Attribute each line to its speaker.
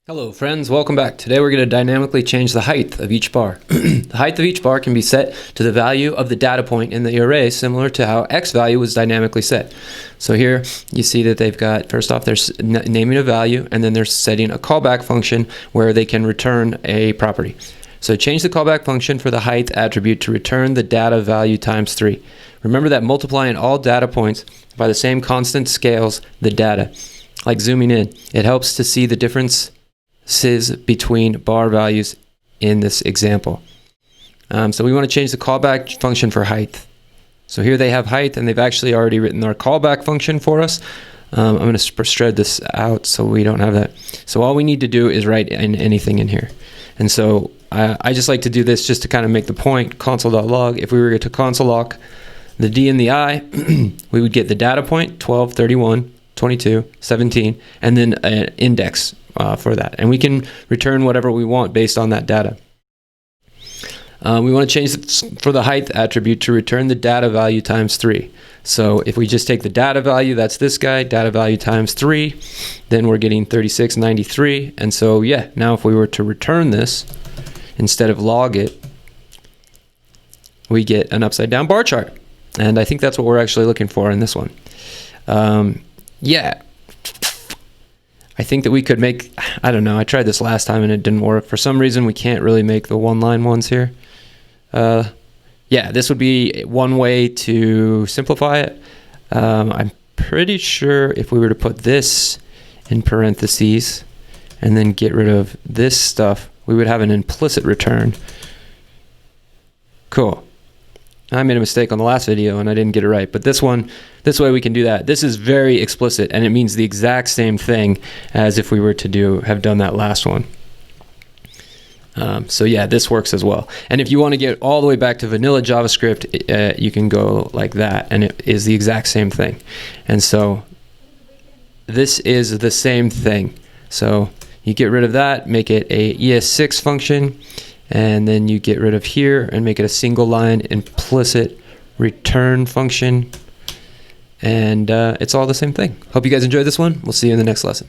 Speaker 1: Hello friends, welcome back. Today we're going to dynamically change the height of each bar. The height of each bar can be set to the value of the data point in the array, similar to how X value was dynamically set. So here you see that they've got, first off, they're naming a value, and then they're setting a callback function where they can return a property. So change the callback function for the height attribute to return the data value times 3. Remember that multiplying all data points by the same constant scales the data. Like zooming in, it helps to see the differences between bar values in this example. So we want to change the callback function for height. So here they have height, and they've actually already written our callback function for us. I'm going to spread this out so we don't have that. So all we need to do is write in anything in here. And so I just like to do this just to kind of make the point, console.log. If we were to console log the D and the I, we would get the data point, 12, 31, 22, 17, and then an index for that. And we can return whatever we want based on that data. We want to change it for the height attribute to return the data value times 3. So if we just take the data value, that's this guy, data value times 3, then we're getting 3693. And so yeah, now if we were to return this, instead of log it, we get an upside down bar chart. And I think that's what we're actually looking for in this one. Yeah. I think that we could make, I don't know, I tried this last time and it didn't work. For some reason, we can't really make the one-line ones here. Yeah, this would be one way to simplify it. I'm pretty sure if we were to put this in parentheses and then get rid of this stuff, we would have an implicit return. Cool. I made a mistake on the last video and I didn't get it right, but this one, this way we can do that. This is very explicit and it means the exact same thing as if we were to have done that last one. So yeah, this works as well. And if you want to get all the way back to vanilla JavaScript, you can go like that and it is the exact same thing. And so this is the same thing. So you get rid of that, make it a ES6 function, and then you get rid of here and make it a single line implicit return function. And it's all the same thing. Hope you guys enjoyed this one. We'll see you in the next lesson.